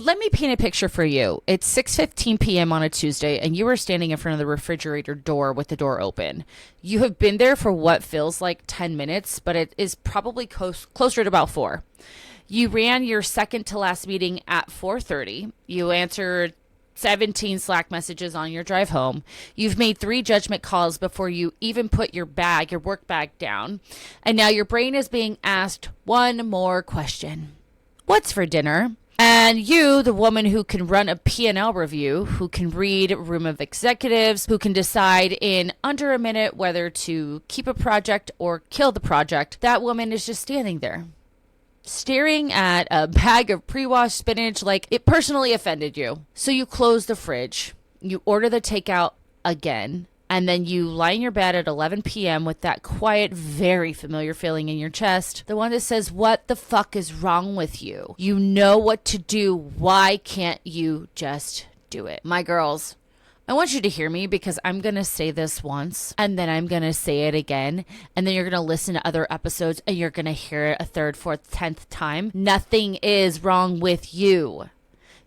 let me paint a picture for you. It's 6:15 p.m. on a Tuesday, and you are standing in front of the refrigerator door with the door open. You have been there for what feels like 10 minutes, but it is probably closer to about 4. You ran your second to last meeting at 4:30. You answered 17 Slack messages on your drive home. You've made 3 judgment calls before you even put your work bag down. And now your brain is being asked one more question. What's for dinner? And you, the woman who can run a P&L review, who can read Room of Executives, who can decide in under a minute whether to keep a project or kill the project, that woman is just standing there, staring at a bag of pre-washed spinach like it personally offended you. So you close the fridge, you order the takeout again, and then you lie in your bed at 11 p.m. with that quiet, very familiar feeling in your chest. The one that says, what the fuck is wrong with you? You know what to do. Why can't you just do it? My girls, I want you to hear me because I'm going to say this once and then I'm going to say it again. And then you're going to listen to other episodes and you're going to hear it a 3rd, 4th, 10th time. Nothing is wrong with you.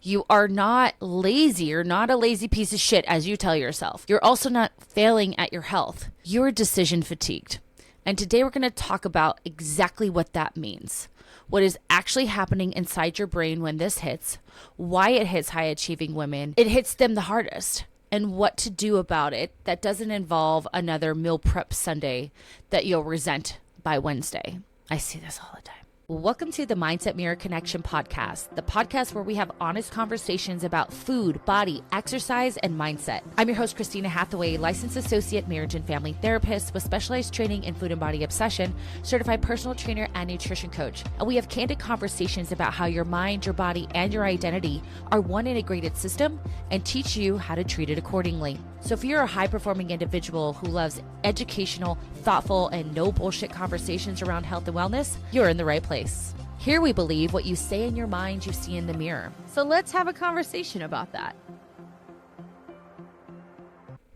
You are not lazy. You're not a lazy piece of shit, as you tell yourself. You're also not failing at your health. You're decision fatigued. And today we're going to talk about exactly what that means. What is actually happening inside your brain when this hits, why it hits high achieving women, it hits them the hardest, and what to do about it that doesn't involve another meal prep Sunday that you'll resent by Wednesday. I see this all the time. Welcome to the Mindset Mirror Connection podcast, the podcast where we have honest conversations about food, body, exercise, and mindset. I'm your host, Christina Hathaway, licensed associate marriage and family therapist with specialized training in food and body obsession, certified personal trainer and nutrition coach. And we have candid conversations about how your mind, your body, and your identity are one integrated system and teach you how to treat it accordingly. So if you're a high-performing individual who loves educational, thoughtful, and no bullshit conversations around health and wellness, you're in the right place. Here we believe what you say in your mind, you see in the mirror. So let's have a conversation about that.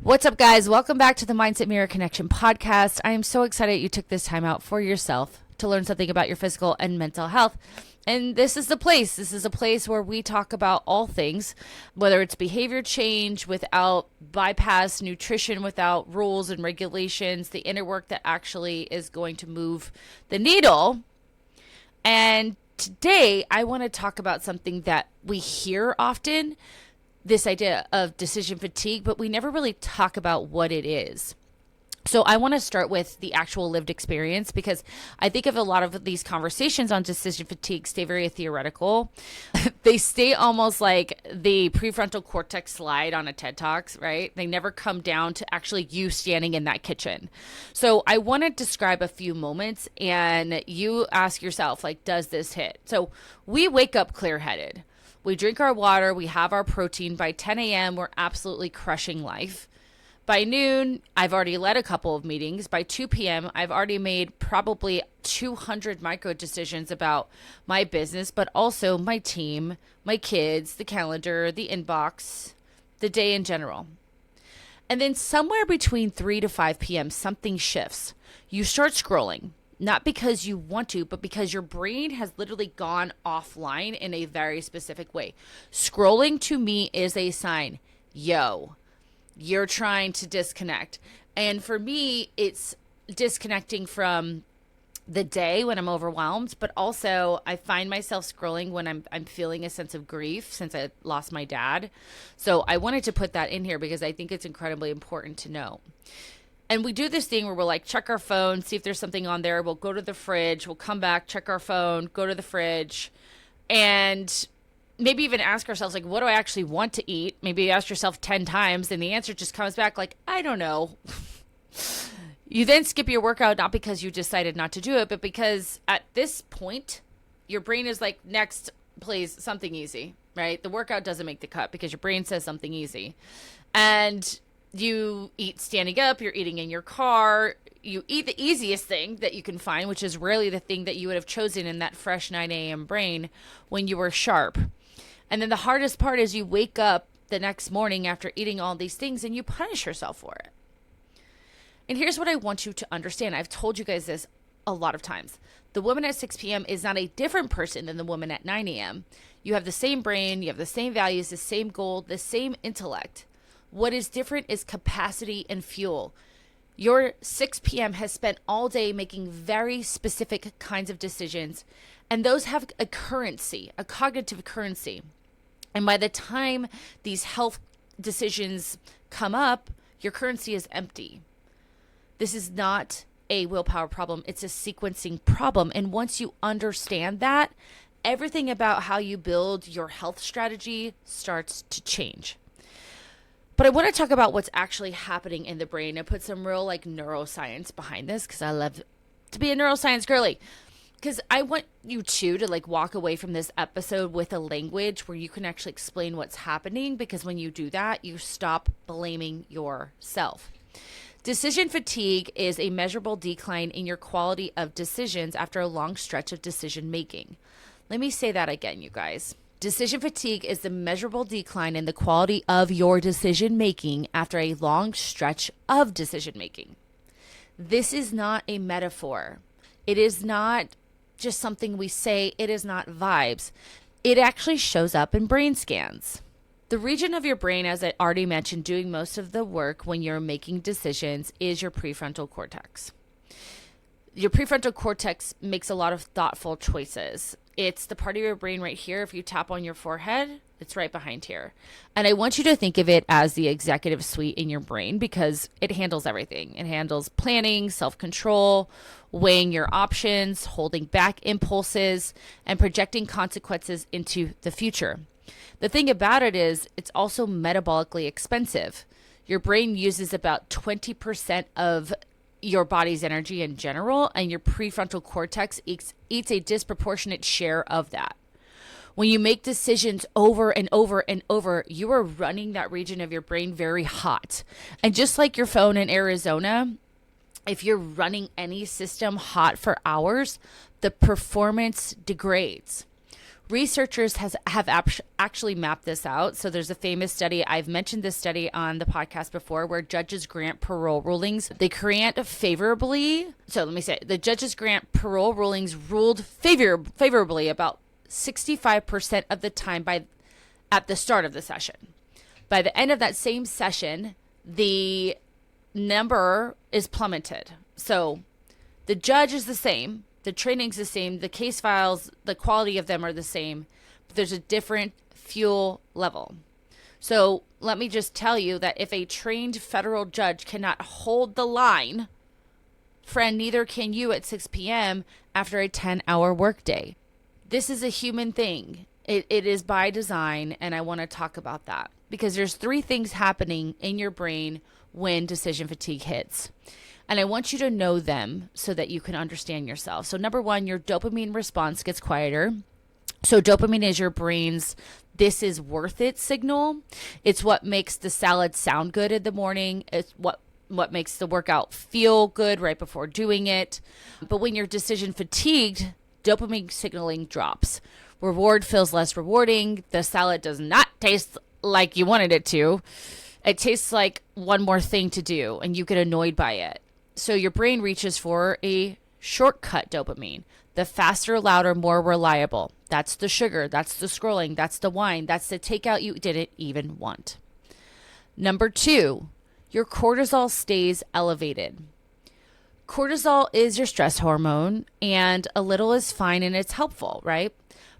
What's up, guys? Welcome back to the Mindset Mirror Connection podcast. I am so excited you took this time out for yourself to learn something about your physical and mental health. And this is the place. This is a place where we talk about all things, whether it's behavior change without bypass, nutrition without rules and regulations, the inner work that actually is going to move the needle. And today I want to talk about something that we hear often, this idea of decision fatigue, but we never really talk about what it is. So I want to start with the actual lived experience because I think of a lot of these conversations on decision fatigue stay very theoretical. They stay almost like the prefrontal cortex slide on a TED Talks, right? They never come down to actually you standing in that kitchen. So I want to describe a few moments and you ask yourself, like, does this hit? So we wake up clear-headed. We drink our water. We have our protein. By 10 a.m., we're absolutely crushing life. By noon, I've already led a couple of meetings. By 2 p.m., I've already made probably 200 micro decisions about my business, but also my team, my kids, the calendar, the inbox, the day in general. And then somewhere between 3 to 5 p.m., something shifts. You start scrolling, not because you want to, but because your brain has literally gone offline in a very specific way. Scrolling to me is a sign, yo, you're trying to disconnect. And for me, it's disconnecting from the day when I'm overwhelmed, but also I find myself scrolling when I'm feeling a sense of grief since I lost my dad. So I wanted to put that in here because I think it's incredibly important to know. And we do this thing where we'll like check our phone, see if there's something on there. We'll go to the fridge, we'll come back, check our phone, go to the fridge, and maybe even ask ourselves, like, what do I actually want to eat? Maybe you ask yourself 10 times and the answer just comes back like, I don't know. You then skip your workout, not because you decided not to do it, but because at this point, your brain is like, next, please, something easy, right? The workout doesn't make the cut because your brain says something easy. And you eat standing up, you're eating in your car, you eat the easiest thing that you can find, which is rarely the thing that you would have chosen in that fresh 9 a.m. brain when you were sharp. And then the hardest part is you wake up the next morning after eating all these things and you punish yourself for it. And here's what I want you to understand. I've told you guys this a lot of times. The woman at 6 p.m. is not a different person than the woman at 9 a.m. You have the same brain, you have the same values, the same goal, the same intellect. What is different is capacity and fuel. Your 6 p.m. has spent all day making very specific kinds of decisions, and those have a currency, a cognitive currency. And by the time these health decisions come up, your currency is empty. This is not a willpower problem. It's a sequencing problem. And once you understand that, everything about how you build your health strategy starts to change. But I want to talk about what's actually happening in the brain and put some real neuroscience behind this, because I love to be a neuroscience girly. Because I want you to walk away from this episode with a language where you can actually explain what's happening, because when you do that, you stop blaming yourself. Decision fatigue is a measurable decline in your quality of decisions after a long stretch of decision making. Let me say that again, you guys. Decision fatigue is the measurable decline in the quality of your decision making after a long stretch of decision making. This is not a metaphor. It is not just something we say. It is not vibes. It actually shows up in brain scans. The region of your brain, as I already mentioned, doing most of the work when you're making decisions is your prefrontal cortex. Your prefrontal cortex makes a lot of thoughtful choices. It's the part of your brain right here. If you tap on your forehead, it's right behind here. And I want you to think of it as the executive suite in your brain, because it handles everything. It handles planning, self-control, weighing your options, holding back impulses, and projecting consequences into the future. The thing about it is it's also metabolically expensive. Your brain uses about 20% of your body's energy in general, and your prefrontal cortex eats a disproportionate share of that. When you make decisions over and over and over, you are running that region of your brain very hot. And just like your phone in Arizona, if you're running any system hot for hours, the performance degrades. Researchers have actually mapped this out. So there's a famous study. I've mentioned this study on the podcast before, where judges grant parole rulings. They grant favorably. So let me say, the judges grant parole rulings ruled favorably about 65% of the time at the start of the session. By the end of that same session, the number is plummeted. So the judge is the same. The training's the same, the case files, the quality of them are the same, but there's a different fuel level. So let me just tell you that if a trained federal judge cannot hold the line, friend, neither can you at 6 p.m. after a 10-hour workday. This is a human thing. It is by design, and I want to talk about that, because there's 3 things happening in your brain when decision fatigue hits. And I want you to know them so that you can understand yourself. So number 1, your dopamine response gets quieter. So dopamine is your brain's "this is worth it" signal. It's what makes the salad sound good in the morning. It's what makes the workout feel good right before doing it. But when you're decision fatigued, dopamine signaling drops. Reward feels less rewarding. The salad does not taste like you wanted it to. It tastes like one more thing to do, and you get annoyed by it. So your brain reaches for a shortcut dopamine, the faster, louder, more reliable. That's the sugar, that's the scrolling, that's the wine, that's the takeout you didn't even want. Number 2, your cortisol stays elevated. Cortisol is your stress hormone, and a little is fine and it's helpful, right?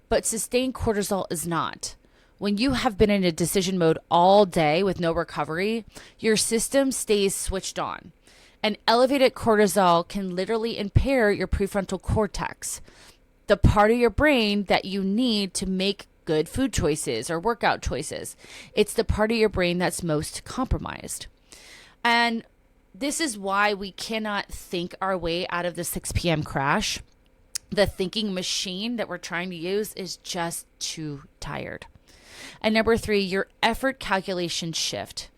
But sustained cortisol is not. When you have been in a decision mode all day with no recovery, your system stays switched on. And elevated cortisol can literally impair your prefrontal cortex, the part of your brain that you need to make good food choices or workout choices. It's the part of your brain that's most compromised. And this is why we cannot think our way out of the 6 p.m. crash. The thinking machine that we're trying to use is just too tired. And number 3, your effort calculations shift.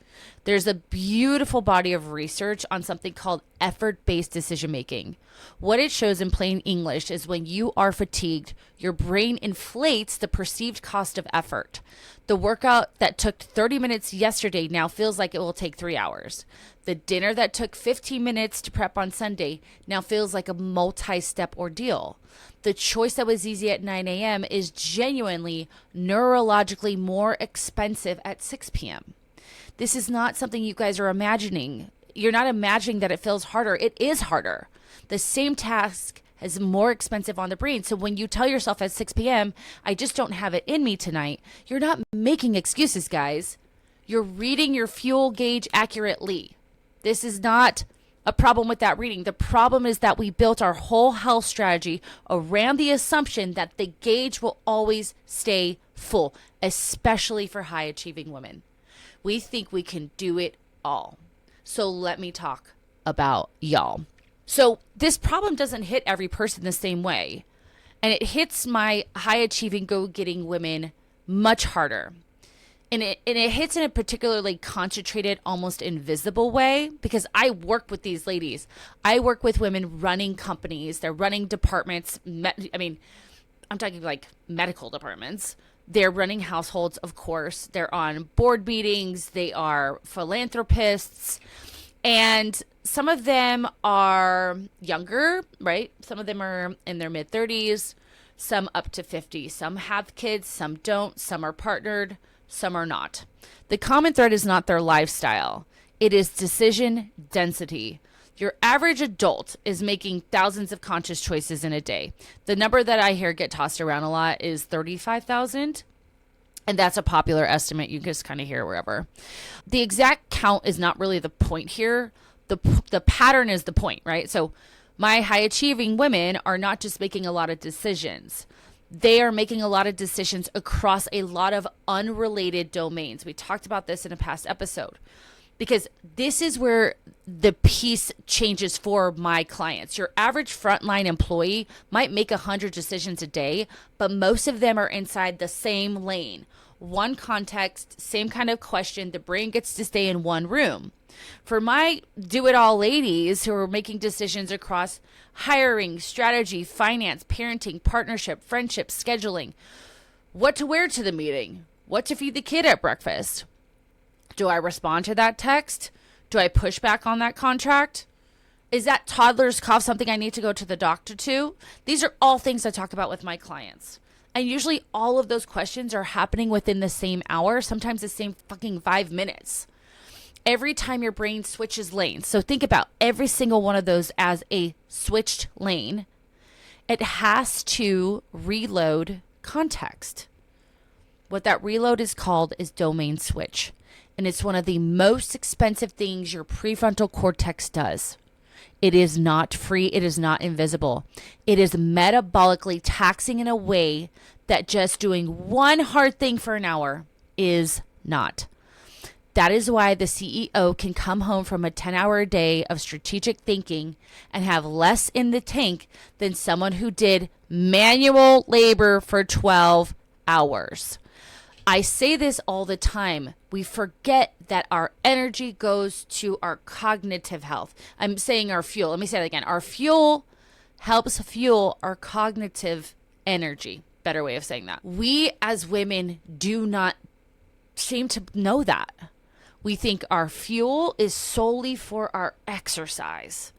There's a beautiful body of research on something called effort-based decision making. What it shows in plain English is when you are fatigued, your brain inflates the perceived cost of effort. The workout that took 30 minutes yesterday now feels like it will take 3 hours. The dinner that took 15 minutes to prep on Sunday now feels like a multi-step ordeal. The choice that was easy at 9 a.m. is genuinely neurologically more expensive at 6 p.m. This is not something you guys are imagining. You're not imagining that it feels harder. It is harder. The same task is more expensive on the brain. So when you tell yourself at 6 p.m., I just don't have it in me tonight, you're not making excuses, guys. You're reading your fuel gauge accurately. This is not a problem with that reading. The problem is that we built our whole health strategy around the assumption that the gauge will always stay full, especially for high achieving women. We think we can do it all. So let me talk about y'all. So this problem doesn't hit every person the same way. And it hits my high achieving, go-getting women much harder. And it hits in a particularly concentrated, almost invisible way, because I work with these ladies. I work with women running companies. They're running departments. I'm talking like medical departments. They're running households, of course. They're on board meetings. They are philanthropists. And some of them are younger, right? Some of them are in their mid-30s, some up to 50. Some have kids, some don't. Some are partnered, some are not. The common thread is not their lifestyle. It is decision density. Your average adult is making thousands of conscious choices in a day. The number that I hear get tossed around a lot is 35,000. And that's a popular estimate. You can just kind of hear it wherever. The exact count is not really the point here. The pattern is the point, right? So my high achieving women are not just making a lot of decisions. They are making a lot of decisions across a lot of unrelated domains. We talked about this in a past episode, because this is where the piece changes for my clients. Your average frontline employee might make 100 decisions a day, but most of them are inside the same lane. One context, same kind of question. The brain gets to stay in one room. For my do-it-all ladies who are making decisions across hiring, strategy, finance, parenting, partnership, friendship, scheduling, what to wear to the meeting, what to feed the kid at breakfast. Do I respond to that text? Do I push back on that contract? Is that toddler's cough something I need to go to the doctor to? These are all things I talk about with my clients. And usually all of those questions are happening within the same hour, sometimes the same fucking 5 minutes. Every time your brain switches lanes. So think about every single one of those as a switched lane. It has to reload context. What that reload is called is domain switch. And it's one of the most expensive things your prefrontal cortex does. It is not free. It is not invisible. It is metabolically taxing in a way that just doing one hard thing for an hour is not. That is why the CEO can come home from a 10-hour day of strategic thinking and have less in the tank than someone who did manual labor for 12 hours. I say this all the time. We forget that our energy goes to our cognitive health. I'm saying our fuel. Let me say that again. Our fuel helps fuel our cognitive energy. Better way of saying that. We as women do not seem to know that. We think our fuel is solely for our exercise,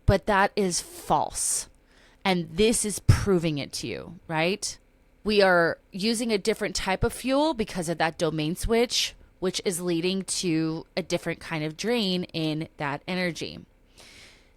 but that is false. And this is proving it to you, right? We are using a different type of fuel because of that domain switch, which is leading to a different kind of drain in that energy.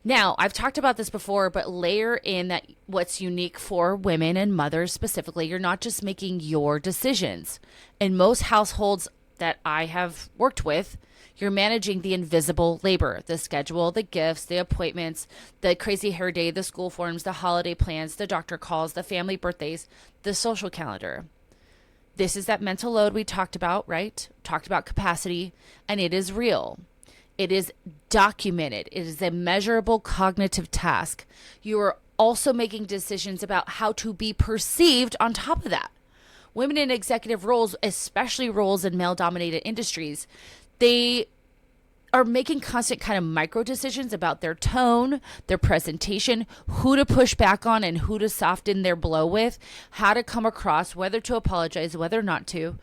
Now, I've talked about this before, but layer in that what's unique for women and mothers specifically. You're not just making your decisions. In most households that I have worked with, you're managing the invisible labor, the schedule, the gifts, the appointments, the crazy hair day, the school forms, the holiday plans, the doctor calls, the family birthdays, the social calendar. This is that mental load we talked about, right? Talked about capacity, and it is real. It is documented. It is a measurable cognitive task. You are also making decisions about how to be perceived on top of that. Women in executive roles, especially roles in male-dominated industries, they are making constant kind of micro decisions about their tone, their presentation, who to push back on and who to soften their blow with, how to come across, whether to apologize, whether not to.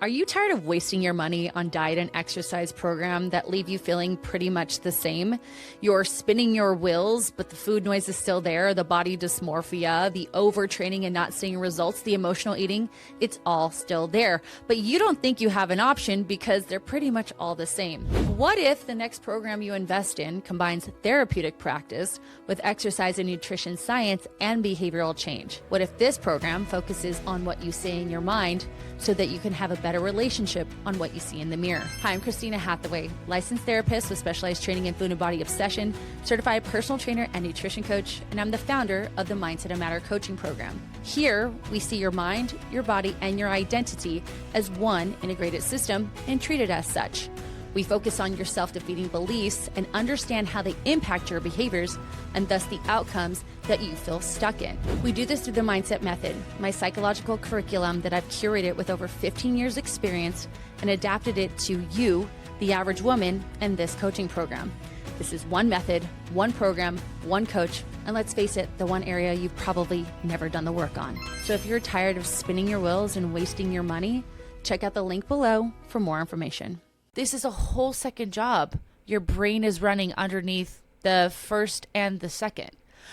Are you tired of wasting your money on diet and exercise program that leave you feeling pretty much the same? You're spinning your wheels, but the food noise is still there, the body dysmorphia, the overtraining and not seeing results, the emotional eating, it's all still there. But you don't think you have an option because they're pretty much all the same. What if the next program you invest in combines therapeutic practice with exercise and nutrition science and behavioral change? What if this program focuses on what you say in your mind so that you can have a better relationship on what you see in the mirror? Hi, I'm Christina Hathaway, licensed therapist with specialized training in food and body obsession, certified personal trainer and nutrition coach, and I'm the founder of the Mindset of Matter coaching program. Here, we see your mind, your body, and your identity as one integrated system and treat it as such. We focus on your self-defeating beliefs and understand how they impact your behaviors and thus the outcomes that you feel stuck in. We do this through the Mindset Method, my psychological curriculum that I've curated with over 15 years experience and adapted it to you, the average woman, and this coaching program. This is one method, one program, one coach, and let's face it, the one area you've probably never done the work on. So if you're tired of spinning your wheels and wasting your money, check out the link below for more information. This is a whole second job. Your brain is running underneath the first and the second.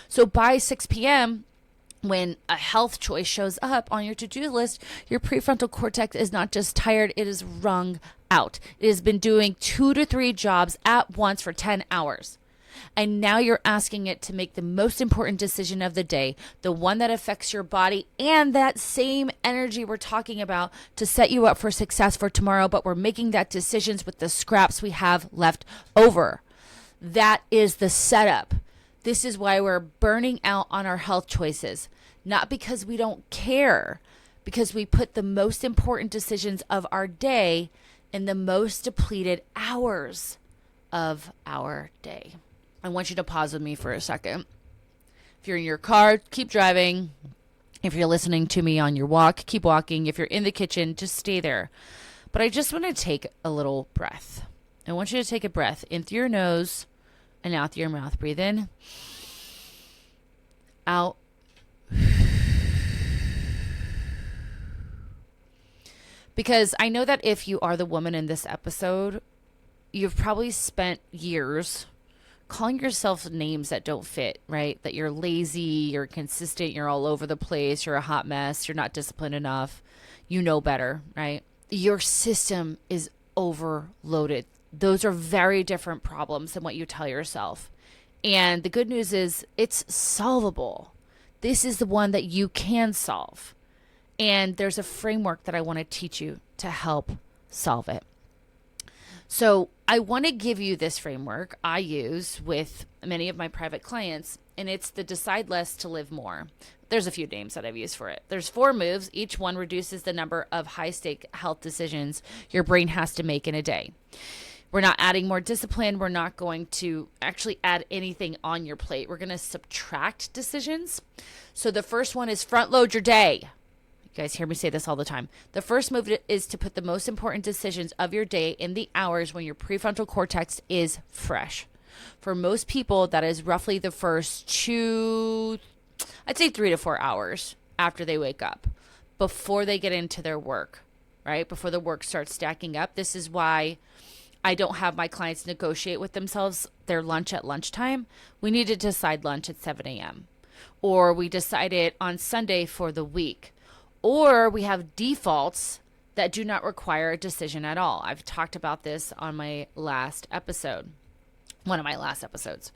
So by 6 p.m., when a health choice shows up on your to-do list, your prefrontal cortex is not just tired, it is wrung out. It has been doing 2 to 3 jobs at once for 10 hours. And now you're asking it to make the most important decision of the day, the one that affects your body and that same energy we're talking about to set you up for success for tomorrow, but we're making that decisions with the scraps we have left over. That is the setup. This is why we're burning out on our health choices, not because we don't care, because we put the most important decisions of our day in the most depleted hours of our day. I want you to pause with me for a second. If you're in your car, keep driving. If you're listening to me on your walk, keep walking. If you're in the kitchen, just stay there. But I just want to take a little breath. I want you to take a breath in through your nose and out through your mouth. Breathe in, out. Because I know that if you are the woman in this episode, you've probably spent years calling yourself names that don't fit, right? That you're lazy, you're inconsistent, you're all over the place, you're a hot mess, you're not disciplined enough, you know better, right? Your system is overloaded. Those are very different problems than what you tell yourself. And the good news is it's solvable. This is the one that you can solve. And there's a framework that I want to teach you to help solve it. So I want to give you this framework I use with many of my private clients, and it's the decide less to live more. There's a few names that I've used for it. There's 4 moves. Each one reduces the number of high-stake health decisions your brain has to make in a day. We're not adding more discipline. We're not going to actually add anything on your plate. We're going to subtract decisions. So the first one is front load your day. You guys hear me say this all the time. The first move is to put the most important decisions of your day in the hours when your prefrontal cortex is fresh. For most people, that is roughly the first 3 to 4 hours after they wake up, before they get into their work, right? Before the work starts stacking up. This is why I don't have my clients negotiate with themselves their lunch at lunchtime. We need to decide lunch at 7 a.m. Or we decide it on Sunday for the week. Or we have defaults that do not require a decision at all. I've talked about this on my last episode, one of my last episodes.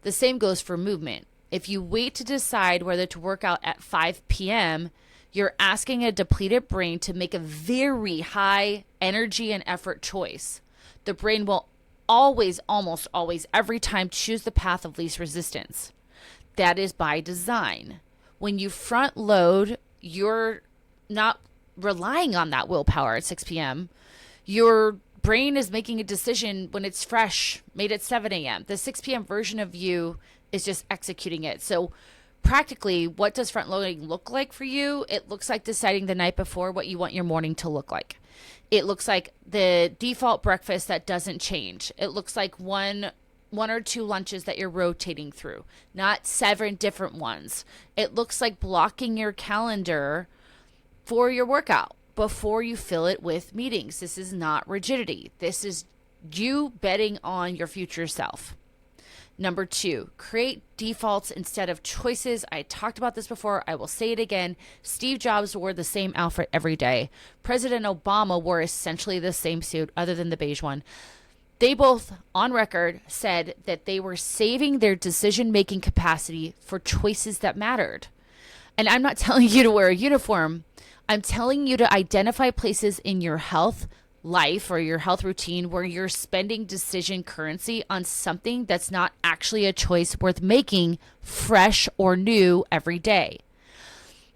The same goes for movement. If you wait to decide whether to work out at 5 p.m., you're asking a depleted brain to make a very high energy and effort choice. The brain will always, almost always, every time choose the path of least resistance. That is by design. When you front load, you're not relying on that willpower at 6 p.m. Your brain is making a decision when it's fresh, made at 7 a.m. The 6 p.m. version of you is just executing it. So practically, what does front loading look like for you? It looks like deciding the night before what you want your morning to look like. It looks like the default breakfast that doesn't change. It looks like one or two lunches that you're rotating through, not 7 different ones. It looks like blocking your calendar for your workout before you fill it with meetings. This is not rigidity. This is you betting on your future self. Number 2, create defaults instead of choices. I talked about this before. I will say it again. Steve Jobs wore the same outfit every day. President Obama wore essentially the same suit other than the beige one. They both, on record, said that they were saving their decision-making capacity for choices that mattered. And I'm not telling you to wear a uniform. I'm telling you to identify places in your health life or your health routine where you're spending decision currency on something that's not actually a choice worth making fresh or new every day.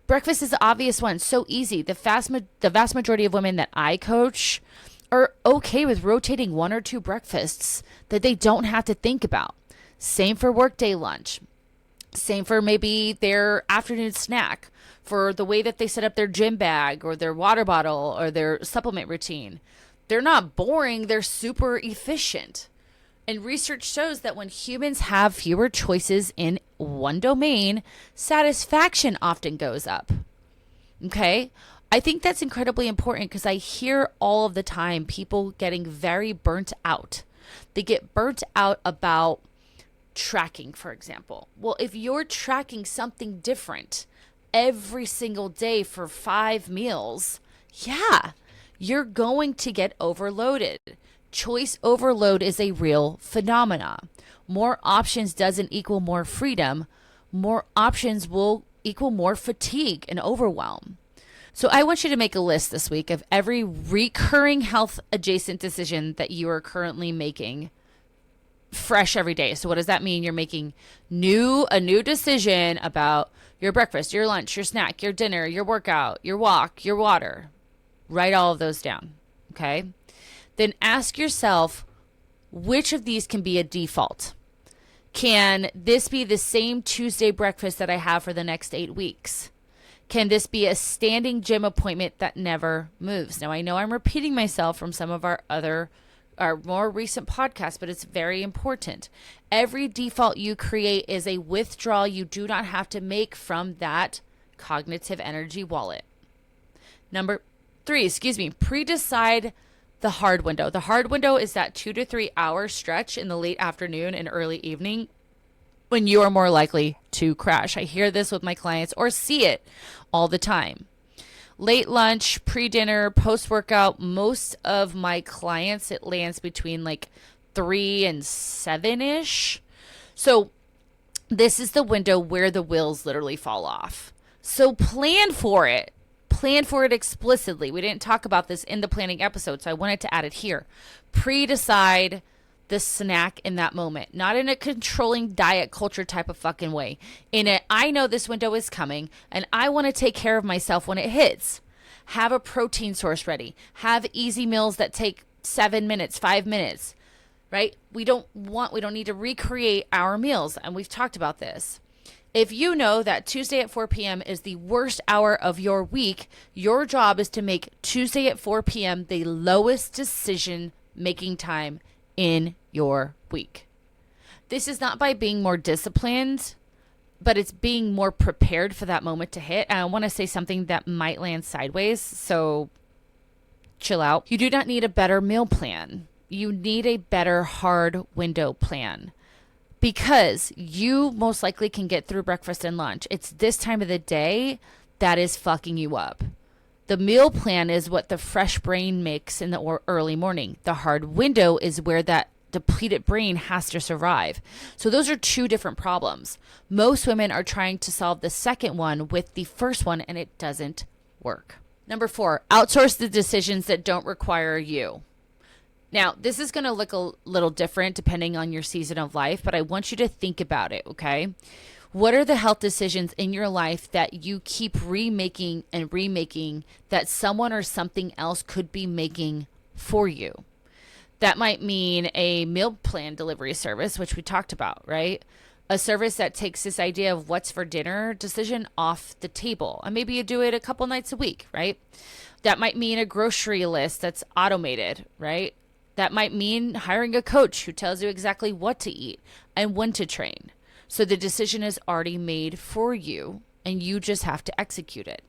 Breakfast is the obvious one. So easy. The vast majority of women that I coach are okay with rotating 1 or 2 breakfasts that they don't have to think about. Same for workday lunch. Same for maybe their afternoon snack, for the way that they set up their gym bag or their water bottle or their supplement routine. They're not boring, they're super efficient. And research shows that when humans have fewer choices in one domain, satisfaction often goes up. Okay? I think that's incredibly important because I hear all of the time people getting very burnt out. They get burnt out about tracking, for example. Well, if you're tracking something different every single day for 5 meals, yeah, you're going to get overloaded. Choice overload is a real phenomenon. More options doesn't equal more freedom. More options will equal more fatigue and overwhelm. So I want you to make a list this week of every recurring health adjacent decision that you are currently making fresh every day. So what does that mean? You're making a new decision about your breakfast, your lunch, your snack, your dinner, your workout, your walk, your water. Write all of those down. Okay? Then ask yourself, which of these can be a default? Can this be the same Tuesday breakfast that I have for the next 8 weeks? Can this be a standing gym appointment that never moves? Now, I know I'm repeating myself from some of our more recent podcasts, but it's very important. Every default you create is a withdrawal you do not have to make from that cognitive energy wallet. Number 3, pre-decide the hard window. The hard window is that 2 to 3 hour stretch in the late afternoon and early evening when you are more likely to crash. I hear this with my clients or see it all the time. Late lunch, pre-dinner, post-workout, most of my clients, it lands between like 3 and 7-ish. So this is the window where the wheels literally fall off. So plan for it. Plan for it explicitly. We didn't talk about this in the planning episode, so I wanted to add it here. Pre-decide the snack in that moment, not in a controlling diet culture type of fucking way. I know this window is coming and I want to take care of myself when it hits. Have a protein source ready. Have easy meals that take 7 minutes, 5 minutes, right? We don't need to recreate our meals. And we've talked about this. If you know that Tuesday at 4 p.m. is the worst hour of your week, your job is to make Tuesday at 4 p.m. the lowest decision making time in your week. This is not by being more disciplined, but it's being more prepared for that moment to hit. And I want to say something that might land sideways, so chill out. You do not need a better meal plan. You need a better hard window plan because you most likely can get through breakfast and lunch. It's this time of the day that is fucking you up. The meal plan is what the fresh brain makes in the early morning. The hard window is where that depleted brain has to survive. So those are 2 different problems. Most women are trying to solve the second one with the first one, and it doesn't work. Number 4, outsource the decisions that don't require you. Now, this is going to look a little different depending on your season of life, but I want you to think about it, okay? What are the health decisions in your life that you keep remaking and remaking that someone or something else could be making for you? That might mean a meal plan delivery service, which we talked about, right? A service that takes this idea of what's for dinner decision off the table. And maybe you do it a couple nights a week, right? That might mean a grocery list that's automated, right? That might mean hiring a coach who tells you exactly what to eat and when to train. So the decision is already made for you and you just have to execute it.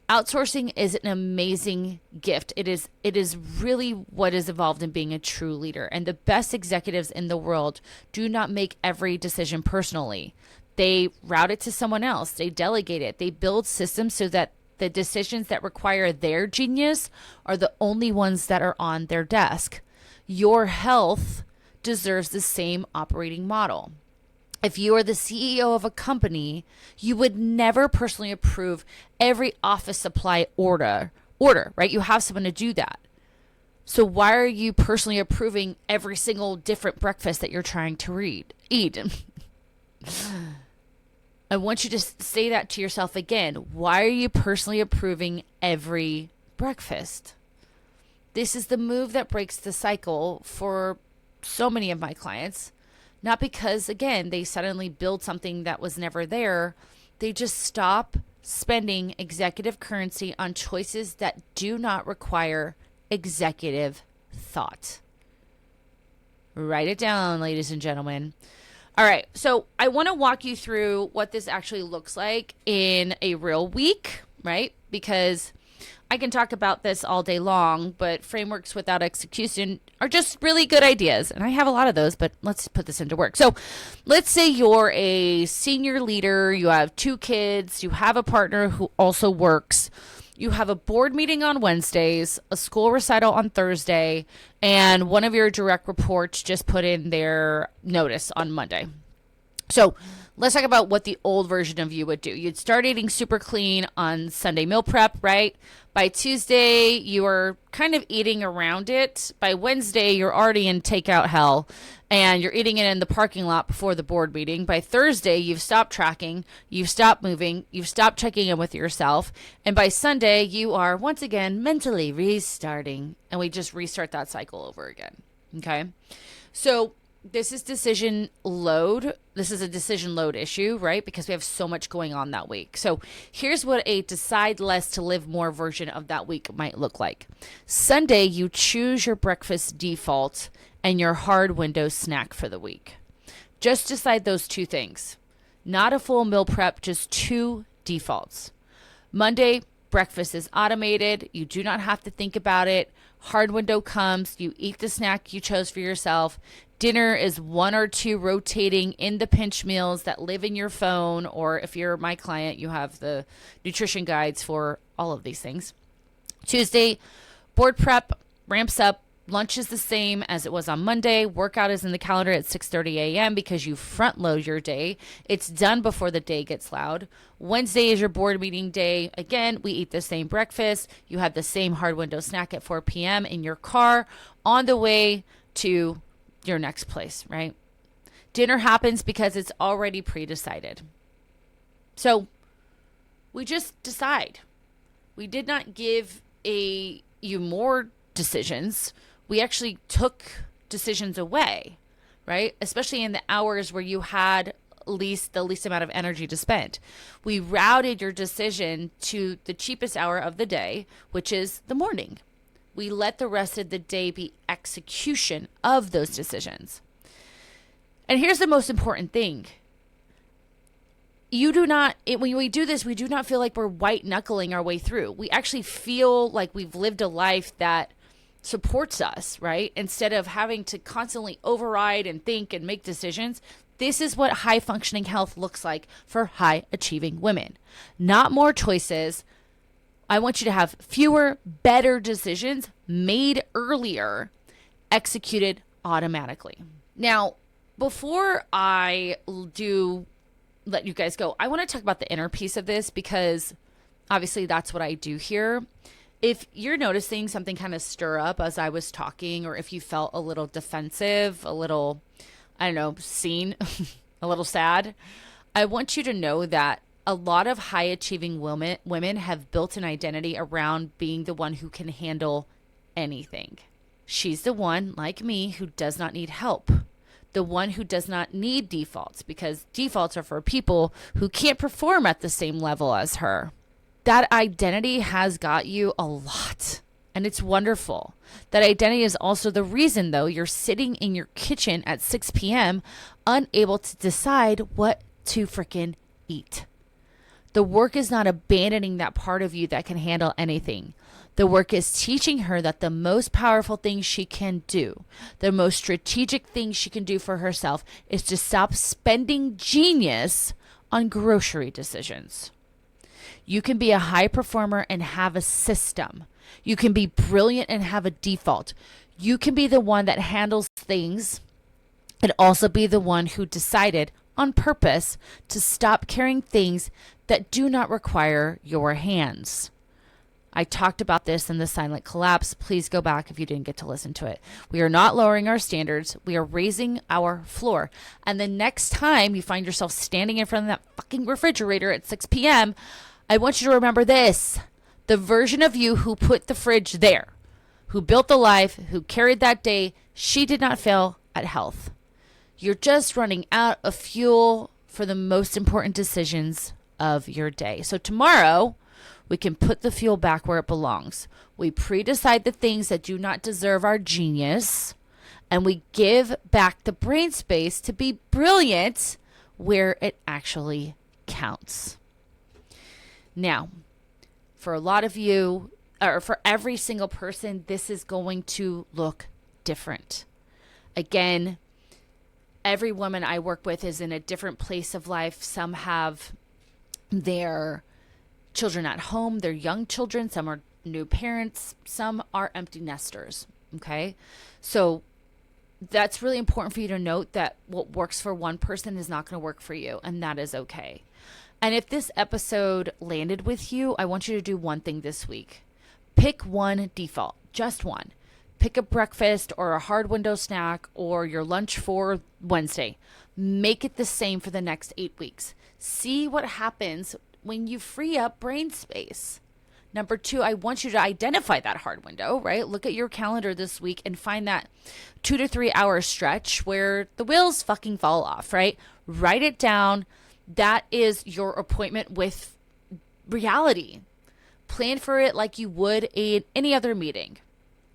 Outsourcing is an amazing gift. It is really what is evolved in being a true leader. And the best executives in the world do not make every decision personally. They route it to someone else. They delegate it. They build systems so that the decisions that require their genius are the only ones that are on their desk. Your health deserves the same operating model. If you are the CEO of a company, you would never personally approve every office supply order, right? You have someone to do that. So why are you personally approving every single different breakfast that you're trying to eat? I want you to say that to yourself again. Why are you personally approving every breakfast? This is the move that breaks the cycle for so many of my clients. Not because, again, they suddenly build something that was never there. They just stop spending executive currency on choices that do not require executive thought. Write it down, ladies and gentlemen. All right, so I want to walk you through what this actually looks like in a real week, right? Because I can talk about this all day long, but frameworks without execution are just really good ideas. And I have a lot of those, but let's put this into work. So let's say you're a senior leader, you have 2 kids, you have a partner who also works, you have a board meeting on Wednesdays, a school recital on Thursday, and one of your direct reports just put in their notice on Monday. So let's talk about what the old version of you would do. You'd start eating super clean on Sunday meal prep, right? By Tuesday, you are kind of eating around it. By Wednesday, you're already in takeout hell and you're eating it in the parking lot before the board meeting. By Thursday, you've stopped tracking, you've stopped moving, you've stopped checking in with yourself. And by Sunday, you are once again mentally restarting. And we just restart that cycle over again. Okay? So this is decision load. This is a decision load issue, right? Because we have so much going on that week. So here's what a decide less to live more version of that week might look like. Sunday, you choose your breakfast default and your hard window snack for the week. Just decide those 2 things. Not a full meal prep, just 2 defaults. Monday, breakfast is automated. You do not have to think about it. Hard window comes. You eat the snack you chose for yourself. Dinner is 1 or 2 rotating in the pinch meals that live in your phone, or if you're my client, you have the nutrition guides for all of these things. Tuesday, board prep ramps up. Lunch is the same as it was on Monday. Workout is in the calendar at 6:30 a.m. because you front load your day. It's done before the day gets loud. Wednesday is your board meeting day. Again, we eat the same breakfast. You have the same hard window snack at 4 p.m. in your car on the way to your next place, right? Dinner happens because it's already pre-decided. So we just decide. We did not give you more decisions. We actually took decisions away, right? Especially in the hours where you had the least amount of energy to spend. We routed your decision to the cheapest hour of the day, which is the morning. We let the rest of the day be execution of those decisions. And here's the most important thing. When we do this, we do not feel like we're white knuckling our way through. We actually feel like we've lived a life that supports us, right? Instead of having to constantly override and think and make decisions. This is what high functioning health looks like for high achieving women. Not more choices. I want you to have fewer, better decisions made earlier, executed automatically. Now, before I let you guys go, I want to talk about the inner piece of this because obviously that's what I do here. If you're noticing something kind of stir up as I was talking, or if you felt a little defensive, a little, seen, a little sad, I want you to know that a lot of high achieving women have built an identity around being the one who can handle anything. She's the one, like me, who does not need help. the one who does not need defaults, because defaults are for people who can't perform at the same level as her. That identity has got you a lot, and it's wonderful. That identity is also the reason, though, you're sitting in your kitchen at 6 p.m. unable to decide what to frickin' eat. The work is not abandoning that part of you that can handle anything. The work is teaching her that the most powerful thing she can do, the most strategic thing she can do for herself, is to stop spending genius on grocery decisions. You can be a high performer and have a system. You can be brilliant and have a default. You can be the one that handles things and also be the one who decided on purpose to stop carrying things that do not require your hands. I talked about this in the silent collapse. Please go back if you didn't get to listen to it. We are not lowering our standards. We are raising our floor. And the next time you find yourself standing in front of that fucking refrigerator at 6 p.m., I want you to remember this. The version of you who put the fridge there, who built the life, who carried that day, she did not fail at health. You're just running out of fuel for the most important decisions of your day. So tomorrow, we can put the fuel back where it belongs. We pre-decide the things that do not deserve our genius, and we give back the brain space to be brilliant where it actually counts. Now, for a lot of you, or for every single person, this is going to look different. Again, every woman I work with is in a different place of life. Some have their children at home, they're young children, some are new parents, some are empty nesters. Okay. So that's really important for you to note that what works for one person is not going to work for you, and that is okay. And if this episode landed with you, I want you to do one thing this week. Pick one default, just one. Pick a breakfast or a hard window snack or your lunch for Wednesday. Make it the same for the next 8 weeks. See what happens when you free up brain space. Number 2, I want you to identify that hard window, right? Look at your calendar this week and find that 2 to 3 hour stretch where the wheels fucking fall off, right? Write it down. That is your appointment with reality. Plan for it like you would any other meeting.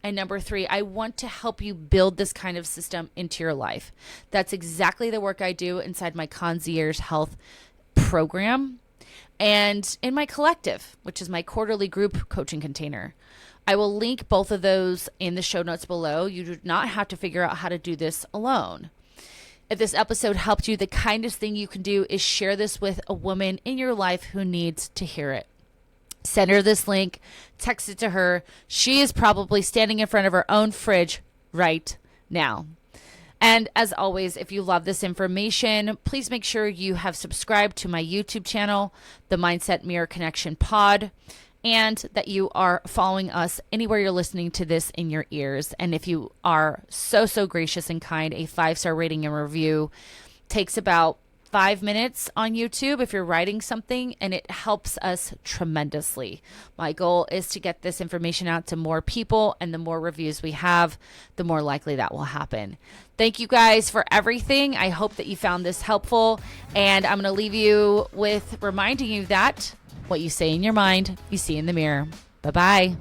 And number 3, I want to help you build this kind of system into your life. That's exactly the work I do inside my Concierge Health program and in my collective, which is my quarterly group coaching container. I will link both of those in the show notes below. You do not have to figure out how to do this alone. If this episode helped you, the kindest thing you can do is share this with a woman in your life who needs to hear it. Send her this link, text it to her. She is probably standing in front of her own fridge right now. And as always, if you love this information, please make sure you have subscribed to my YouTube channel, the Mindset Mirror Connection Pod, and that you are following us anywhere you're listening to this in your ears. And if you are so gracious and kind, a 5-star rating and review takes about 5 minutes on YouTube if you're writing something, and it helps us tremendously. My goal is to get this information out to more people, and the more reviews we have, the more likely that will happen. Thank you guys for everything. I hope that you found this helpful, and I'm going to leave you with reminding you that what you say in your mind, you see in the mirror. Bye-bye.